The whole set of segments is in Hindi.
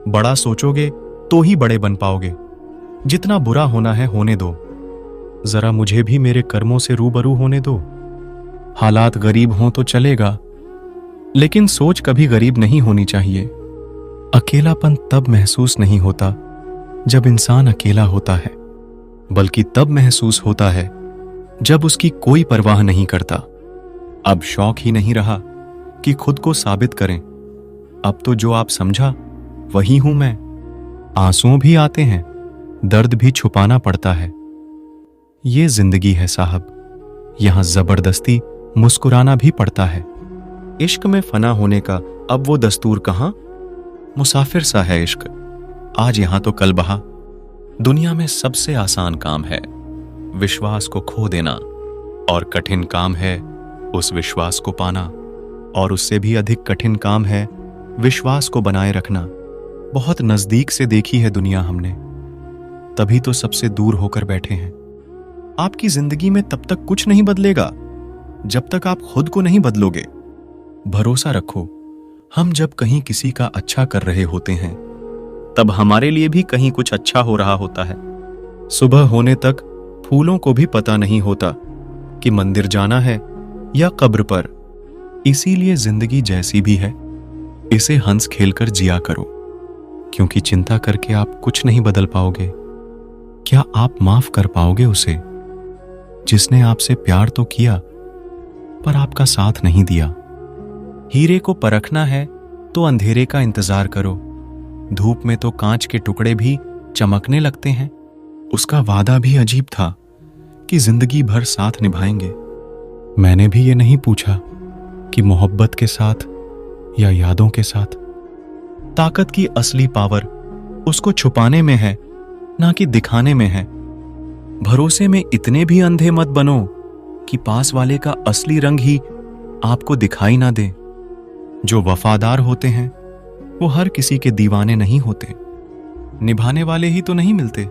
बड़ा सोचोगे तो ही बड़े बन पाओगे। जितना बुरा होना है होने दो, जरा मुझे भी मेरे कर्मों से रूबरू होने दो। हालात गरीब हों तो चलेगा, लेकिन सोच कभी गरीब नहीं होनी चाहिए। अकेलापन तब महसूस नहीं होता जब इंसान अकेला होता है, बल्कि तब महसूस होता है जब उसकी कोई परवाह नहीं करता। अब शौक ही नहीं रहा कि खुद को साबित करें। अब तो जो आप समझा वही हूं मैं। आंसुओं भी आते हैं, दर्द भी छुपाना पड़ता है। ये जिंदगी है साहब, यहां जबरदस्ती मुस्कुराना भी पड़ता है। इश्क में फना होने का अब वो दस्तूर कहां? मुसाफिर सा है इश्क, आज यहां तो कल बहा। दुनिया में सबसे आसान काम है विश्वास को खो देना, और कठिन काम है उस विश्वास को पाना, और उससे भी अधिक कठिन काम है विश्वास को बनाए रखना। बहुत नजदीक से देखी है दुनिया हमने, तभी तो सबसे दूर होकर बैठे हैं। आपकी जिंदगी में तब तक कुछ नहीं बदलेगा जब तक आप खुद को नहीं बदलोगे। भरोसा रखो, हम जब कहीं किसी का अच्छा कर रहे होते हैं तब हमारे लिए भी कहीं कुछ अच्छा हो रहा होता है। सुबह होने तक फूलों को भी पता नहीं होता कि मंदिर जाना है या कब्र पर। इसीलिए जिंदगी जैसी भी है, इसे हंस खेलकर जिया करो, क्योंकि चिंता करके आप कुछ नहीं बदल पाओगे। क्या आप माफ कर पाओगे उसे जिसने आपसे प्यार तो किया पर आपका साथ नहीं दिया? हीरे को परखना है तो अंधेरे का इंतजार करो। धूप में तो कांच के टुकड़े भी चमकने लगते हैं। उसका वादा भी अजीब था कि जिंदगी भर साथ निभाएंगे। मैंने भी ये नहीं पूछा कि मोहब्बत के साथ या यादों के साथ। ताकत की असली पावर उसको छुपाने में है, ना कि दिखाने में है। भरोसे में इतने भी अंधे मत बनो कि पास वाले का असली रंग ही आपको दिखाई ना दे। जो वफादार होते हैं वो हर किसी के दीवाने नहीं होते। निभाने वाले ही तो नहीं मिलते,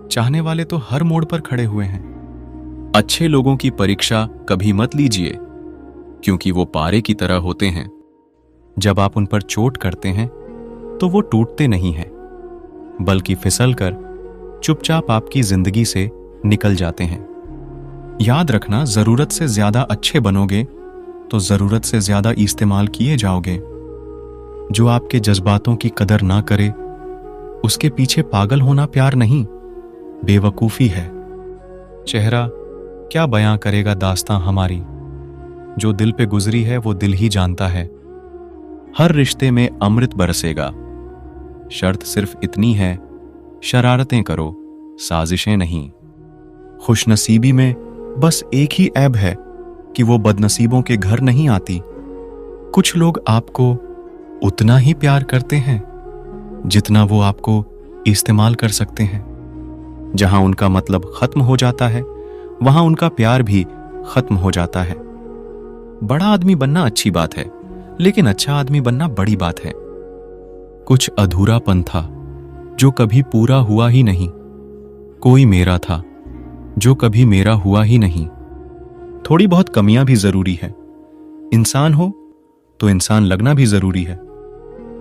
चाहने वाले तो हर मोड़ पर खड़े हुए हैं। अच्छे लोगों की परीक्षा कभी मत लीजिए, क्योंकि वो पारे की तरह होते हैं। जब आप उन पर चोट करते हैं तो वो टूटते नहीं हैं, बल्कि फिसलकर चुपचाप आपकी जिंदगी से निकल जाते हैं। याद रखना, जरूरत से ज्यादा अच्छे बनोगे तो जरूरत से ज्यादा इस्तेमाल किए जाओगे। जो आपके जज्बातों की कदर ना करे, उसके पीछे पागल होना प्यार नहीं, बेवकूफी है। चेहरा क्या बयां करेगा दास्तां हमारी, जो दिल पे गुजरी है वो दिल ही जानता है। हर रिश्ते में अमृत बरसेगा, शर्त सिर्फ इतनी है, शरारतें करो, साजिशें नहीं। खुशनसीबी में बस एक ही ऐब है कि वो बदनसीबों के घर नहीं आती। कुछ लोग आपको उतना ही प्यार करते हैं जितना वो आपको इस्तेमाल कर सकते हैं। जहां उनका मतलब खत्म हो जाता है, वहां उनका प्यार भी खत्म हो जाता है। बड़ा आदमी बनना अच्छी बात है, लेकिन अच्छा आदमी बनना बड़ी बात है। कुछ अधूरापन था जो कभी पूरा हुआ ही नहीं। कोई मेरा था जो कभी मेरा हुआ ही नहीं। थोड़ी बहुत कमियां भी जरूरी है। इंसान हो तो इंसान लगना भी जरूरी है।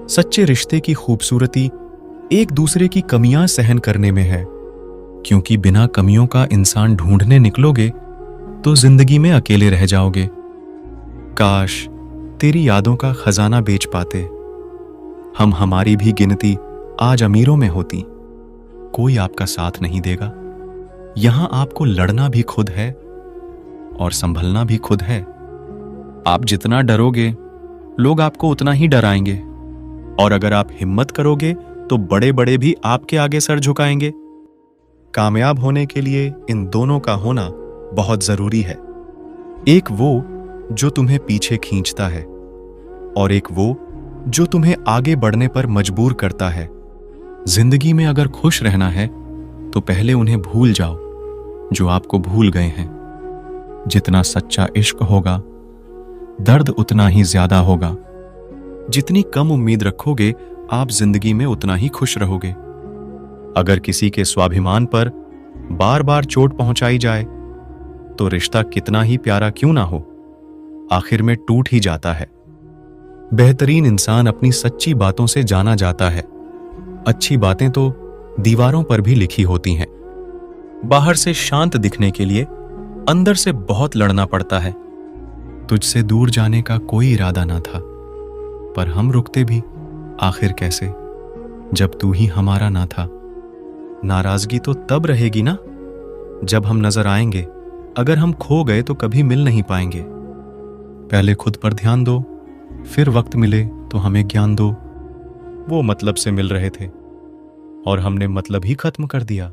सच्चे रिश्ते की खूबसूरती एक दूसरे की कमियां सहन करने में है, क्योंकि बिना कमियों का इंसान ढूंढने निकलोगे तो जिंदगी में अकेले रह जाओगे। काश तेरी यादों का खजाना बेच पाते, हम हमारी भी गिनती आज अमीरों में होती। कोई आपका साथ नहीं देगा। यहां आपको लड़ना भी खुद है और संभलना भी खुद है। आप जितना डरोगे, लोग आपको उतना ही डराएंगे, और अगर आप हिम्मत करोगे तो बड़े बड़े भी आपके आगे सर झुकाएंगे। कामयाब होने के लिए इन दोनों का होना बहुत जरूरी है। एक वो जो तुम्हें पीछे खींचता है, और एक वो जो तुम्हें आगे बढ़ने पर मजबूर करता है। जिंदगी में अगर खुश रहना है तो पहले उन्हें भूल जाओ जो आपको भूल गए हैं। जितना सच्चा इश्क होगा, दर्द उतना ही ज्यादा होगा। जितनी कम उम्मीद रखोगे, आप जिंदगी में उतना ही खुश रहोगे। अगर किसी के स्वाभिमान पर बार बार चोट पहुंचाई जाए तो रिश्ता कितना ही प्यारा क्यों ना हो, आखिर में टूट ही जाता है। बेहतरीन इंसान अपनी सच्ची बातों से जाना जाता है, अच्छी बातें तो दीवारों पर भी लिखी होती हैं। बाहर से शांत दिखने के लिए अंदर से बहुत लड़ना पड़ता है। तुझसे दूर जाने का कोई इरादा ना था, पर हम रुकते भी आखिर कैसे, जब तू ही हमारा ना था। नाराजगी तो तब रहेगी ना जब हम नजर आएंगे। अगर हम खो गए तो कभी मिल नहीं पाएंगे। पहले खुद पर ध्यान दो, फिर वक्त मिले तो हमें ज्ञान दो। वो मतलब से मिल रहे थे और हमने मतलब ही खत्म कर दिया।